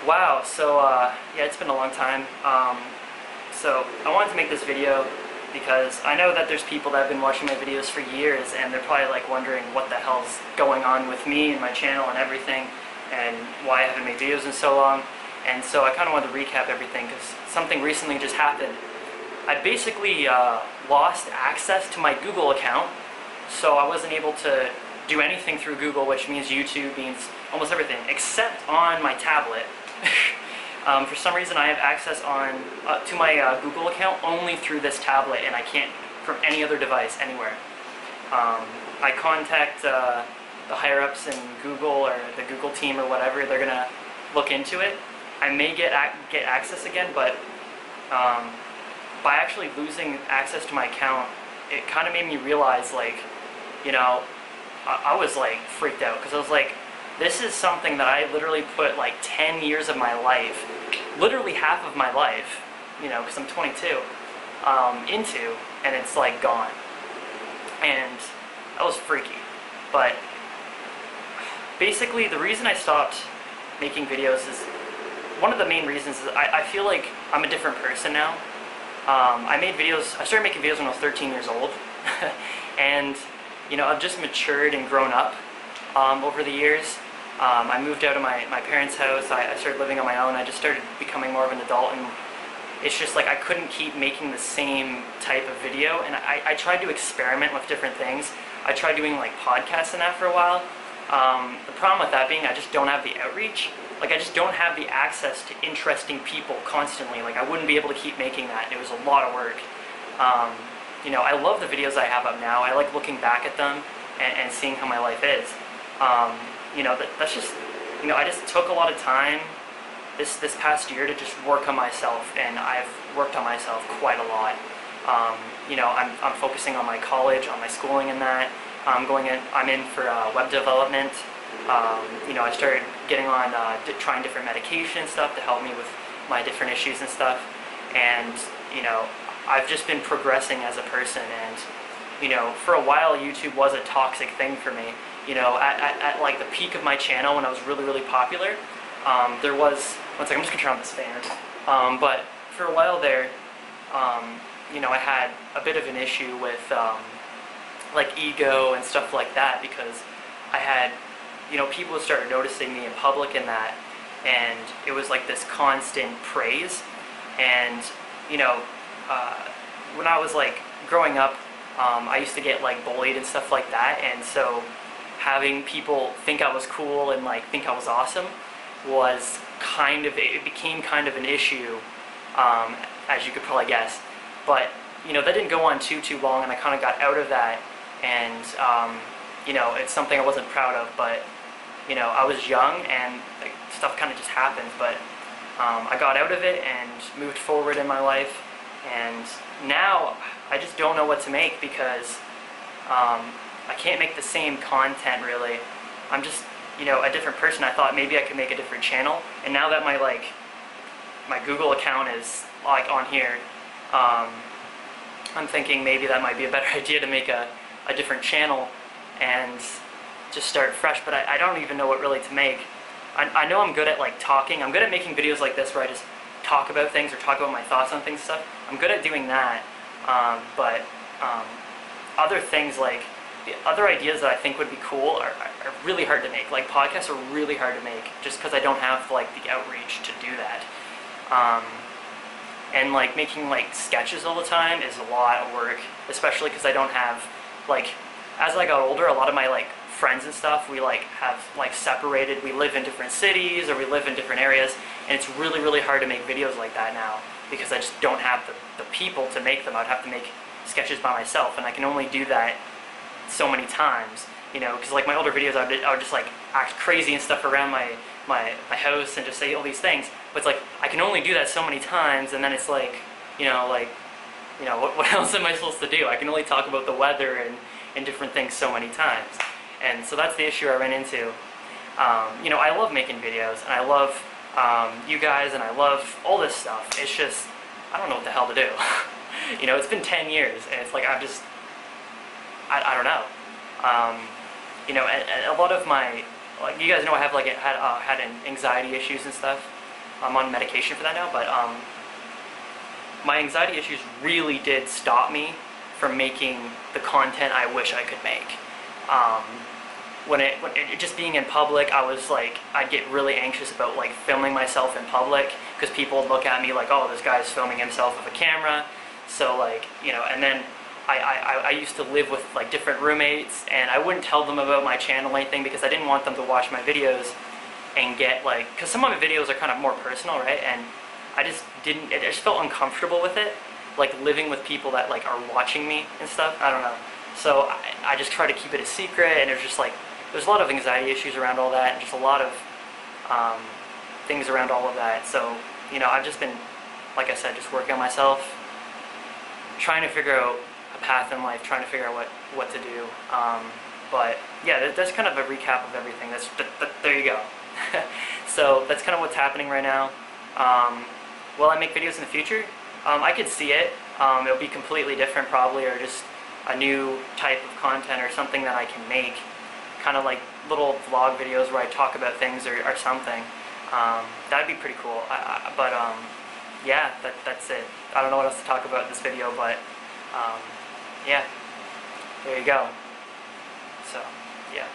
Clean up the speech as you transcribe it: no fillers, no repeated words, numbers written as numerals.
Wow, so yeah, it's been a long time. So I wanted to make this video because I know that there's people that have been watching my videos for years and they're probably like wondering what the hell's going on with me and my channel and everything and why I haven't made videos in so long. And so I kind of wanted to recap everything because something recently just happened. I basically lost access to my Google account, so I wasn't able to do anything through Google, which means YouTube, means almost everything, except on my tablet. For some reason I have access to my Google account only through this tablet, and I can't from any other device anywhere. I contact the higher-ups in Google or the Google team or whatever. They're gonna look into it. I may get access again, but by actually losing access to my account, it kind of made me realize, like, you know, I was like freaked out because I was like, this is something that I literally put like 10 years of my life, literally half of my life, you know, because I'm 22, into, and it's like gone. And that was freaky. But basically the reason I stopped making videos is, one of the main reasons is I feel like I'm a different person now. I started making videos when I was 13 years old, and you know, I've just matured and grown up over the years. I moved out of my parents' house. I started living on my own. I just started becoming more of an adult, and it's just like I couldn't keep making the same type of video, and I tried to experiment with different things. I tried doing like podcasts and that for a while. The problem with that being I just don't have the outreach. Like, I just don't have the access to interesting people constantly. Like, I wouldn't be able to keep making that. It was a lot of work. You know, I love the videos I have up now. I like looking back at them and seeing how my life is. You know, that's just, you know, I just took a lot of time this past year to just work on myself, and I've worked on myself quite a lot. You know, I'm focusing on my college, on my schooling and that. I'm in for web development. You know, I started getting on trying different medication stuff to help me with my different issues and stuff. And, you know, I've just been progressing as a person, and, you know, for a while YouTube was a toxic thing for me. You know, at like the peak of my channel when I was really, really popular, there was, one second, I'm just gonna turn on this fan. But for a while there, you know, I had a bit of an issue with like ego and stuff like that, because I had, you know, people started noticing me in public and that, and it was like this constant praise. And, you know, when I was like growing up, I used to get like bullied and stuff like that, and so having people think I was cool and like think I was awesome was it became kind of an issue, as you could probably guess. But, you know, that didn't go on too long, and I kind of got out of that, and you know, it's something I wasn't proud of, but, you know, I was young and like, stuff kind of just happened. But I got out of it and moved forward in my life, and now I just don't know what to make, because I can't make the same content really. I'm just, you know, a different person. I thought maybe I could make a different channel, and now that my Google account is like on here, I'm thinking maybe that might be a better idea to make a different channel and just start fresh. But I don't even know what really to make. I know I'm good at like talking. I'm good at making videos like this where I just talk about things or talk about my thoughts on things and stuff. I'm good at doing that. But other things, like the other ideas that I think would be cool are really hard to make. Like podcasts are really hard to make just because I don't have like the outreach to do that. And like making like sketches all the time is a lot of work, especially because I don't have, like, as I got older, a lot of my like friends and stuff, we like have like separated. We live in different cities or we live in different areas, and it's really, really hard to make videos like that now because I just don't have the people to make them. I'd have to make sketches by myself, and I can only do that so many times, you know, because like my older videos, I would just like act crazy and stuff around my house and just say all these things. But it's like I can only do that so many times, and then it's like, you know, what else am I supposed to do? I can only talk about the weather and different things so many times. And so that's the issue I ran into. You know, I love making videos, and I love you guys, and I love all this stuff. It's just, I don't know what the hell to do. You know, it's been 10 years, and it's like I don't know. You know, and a lot of my, like, you guys know I have like had anxiety issues and stuff, I'm on medication for that now, but my anxiety issues really did stop me from making the content I wish I could make. When it just being in public, I was like, I'd get really anxious about like filming myself in public, because people would look at me like, oh, this guy's filming himself with a camera. So like, you know, and then I used to live with like different roommates, and I wouldn't tell them about my channel or anything because I didn't want them to watch my videos and get like, because some of my videos are kind of more personal, right? And I just didn't, I just felt uncomfortable with it, like living with people that like are watching me and stuff. I don't know. So I just try to keep it a secret, and there's just like, there's a lot of anxiety issues around all that, and just a lot of things around all of that. So, you know, I've just been, like I said, just working on myself, trying to figure out a path in life, trying to figure out what to do. But yeah, that's kind of a recap of everything. There you go. So that's kind of what's happening right now. Will I make videos in the future? I could see it. It'll be completely different probably, or just a new type of content or something that I can make. Kind of like little vlog videos where I talk about things or something. That'd be pretty cool. Yeah, that's it. I don't know what else to talk about in this video, but yeah, there you go. So, yeah.